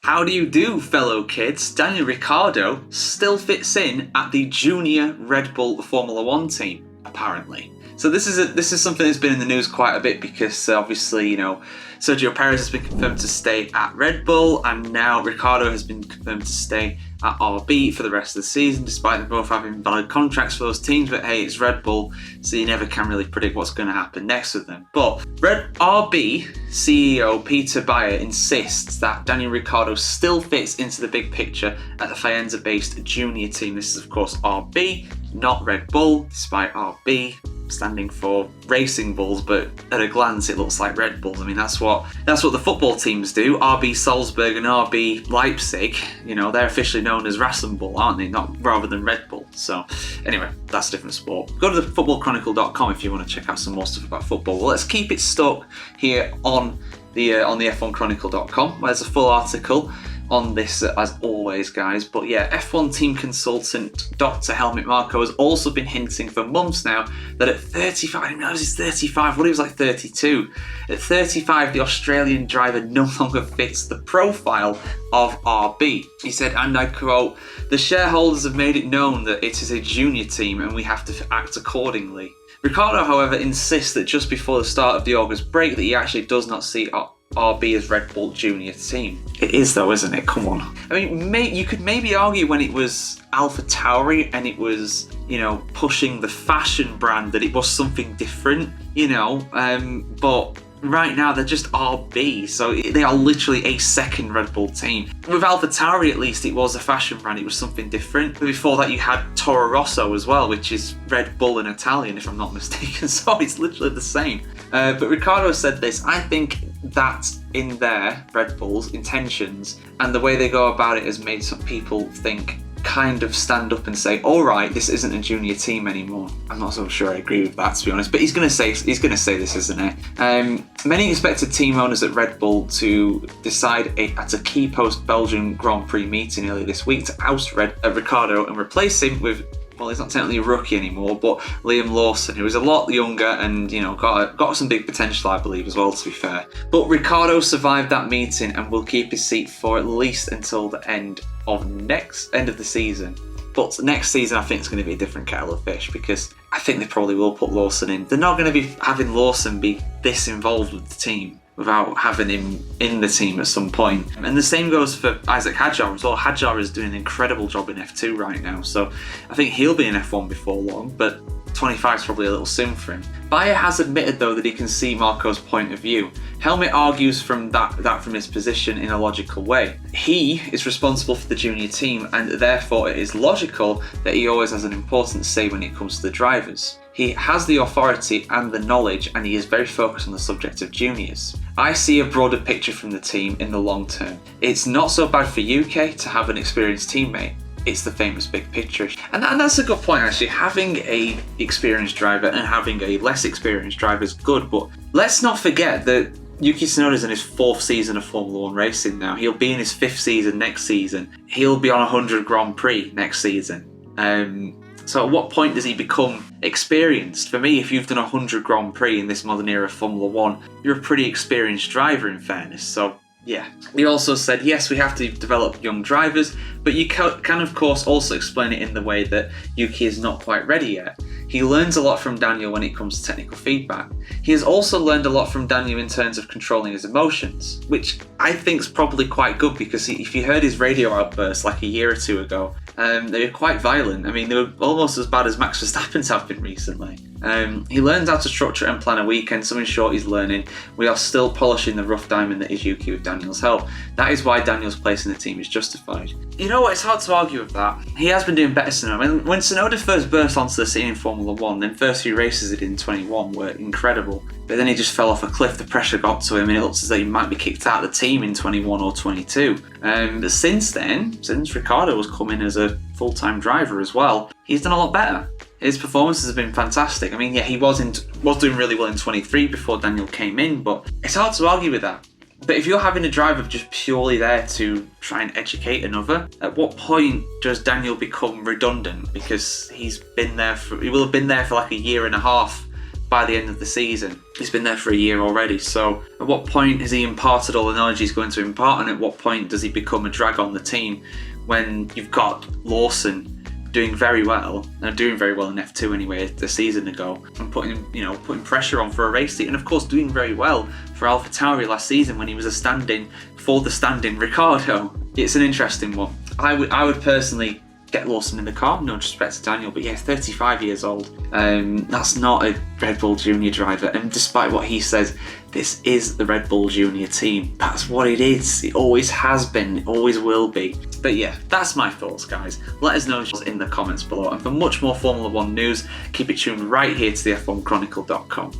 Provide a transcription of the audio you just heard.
How do you do, fellow kids? Daniel Ricciardo still fits in at the junior Red Bull Formula One team, apparently. So this is something that's been in the news quite a bit because obviously, Sergio Perez has been confirmed to stay at Red Bull, and now Ricciardo has been confirmed to stay at RB for the rest of the season, despite them both having valid contracts for those teams. But hey, it's Red Bull, so you never can really predict what's going to happen next with them. But RB CEO Peter Bayer insists that Daniel Ricciardo still fits into the big picture at the Faenza-based junior team. This is, of course, RB, not Red Bull, despite RB standing for Racing Bulls, but at a glance it looks like Red Bulls. I mean, that's what the football teams do. RB Salzburg and RB Leipzig, they're officially known as Rasenbull, aren't they? Not rather than Red Bull. So anyway, that's a different sport. Go to the footballchronicle.com if you want to check out some more stuff about football. Well, let's keep it stuck here on the F1Chronicle.com, where there's a full article on this as always, guys. But yeah, F1 team consultant Dr. Helmut Marko has also been hinting for months now that at 35, I didn't realize he's 35, he was like 32. At 35, the Australian driver no longer fits the profile of RB. He said, and I quote, "The shareholders have made it known that it is a junior team and we have to act accordingly." Ricciardo, however, insists that just before the start of the August break that he actually does not see RB as Red Bull junior team. It is though, isn't it? Come on. I mean, you could maybe argue when it was AlphaTauri and it was, pushing the fashion brand that it was something different, but right now they're just RB, so they are literally a second Red Bull team. With AlphaTauri, at least, it was a fashion brand, it was something different. But before that you had Toro Rosso as well, which is Red Bull in Italian, if I'm not mistaken, so it's literally the same. But Ricciardo said this: "I think that in their Red Bull's intentions and the way they go about it has made some people think, kind of stand up and say, all right, this isn't a junior team anymore." I'm not so sure I agree with that, to be honest, but he's going to say this, isn't it? Many expected team owners at Red Bull to decide at a key post-Belgian Grand Prix meeting earlier this week to oust Ricciardo and replace him with, well, he's not technically a rookie anymore, but Liam Lawson, who is a lot younger and, got some big potential, I believe, as well, to be fair. But Ricciardo survived that meeting and will keep his seat for at least until the end of the season. But next season, I think it's going to be a different kettle of fish, because I think they probably will put Lawson in. They're not going to be having Lawson be this involved with the team without having him in the team at some point. And the same goes for Isaac Hadjar as well. Hadjar is doing an incredible job in F2 right now, so I think he'll be in F1 before long, but 25 is probably a little soon for him. Bayer has admitted, though, that he can see Marko's point of view. Helmut argues from that from his position in a logical way. He is responsible for the junior team, and therefore it is logical that he always has an important say when it comes to the drivers. He has the authority and the knowledge, and he is very focused on the subject of juniors. I see a broader picture from the team in the long term. It's not so bad for UK to have an experienced teammate. It's the famous big picture. And that's a good point, actually. Having a experienced driver and having a less experienced driver is good, but let's not forget that Yuki Tsunoda's in his 4th season of Formula 1 racing now. He'll be in his 5th season next season. He'll be on 100 Grand Prix next season. So at what point does he become experienced? For me, if you've done 100 Grand Prix in this modern era of Formula 1, you're a pretty experienced driver, in fairness. So yeah. He also said, yes, we have to develop young drivers, but you can of course also explain it in the way that Yuki is not quite ready yet. He learns a lot from Daniel when it comes to technical feedback. He has also learned a lot from Daniel in terms of controlling his emotions, which I think is probably quite good, because if you heard his radio outbursts like a year or two ago, they were quite violent. I mean, they were almost as bad as Max Verstappen's have been recently. He learns how to structure and plan a weekend, so in short, he's learning. We are still polishing the rough diamond that is Yuki with Daniel's help. That is why Daniel's place in the team is justified. You know what, it's hard to argue with that. He has been doing better than him. I mean, when Tsunoda first burst onto the scene in Formula 1, then first few races he did in 21 were incredible. But then he just fell off a cliff, the pressure got to him, and it looks as though he might be kicked out of the team in 21 or 22. But since then, since Ricciardo has come in as a full-time driver as well, he's done a lot better. His performances have been fantastic. I mean, yeah, he was doing really well in 23 before Daniel came in, but it's hard to argue with that. But if you're having a driver just purely there to try and educate another, at what point does Daniel become redundant? Because he will have been there for like a year and a half by the end of the season. He's been there for a year already, so at what point has he imparted all the knowledge he's going to impart, and at what point does he become a drag on the team when you've got Lawson doing very well in F2 anyway the season ago, and putting pressure on for a race seat, and of course doing very well for AlphaTauri last season when he was a stand-in for the stand-in Ricciardo. It's an interesting one. I would personally get Lawson in the car, no disrespect to Daniel, but yeah, 35 years old. That's not a Red Bull Junior driver, and despite what he says, this is the Red Bull Junior team. That's what it is. It always has been, it always will be. But yeah, that's my thoughts, guys. Let us know in the comments below, and for much more Formula 1 news, keep it tuned right here to the F1Chronicle.com.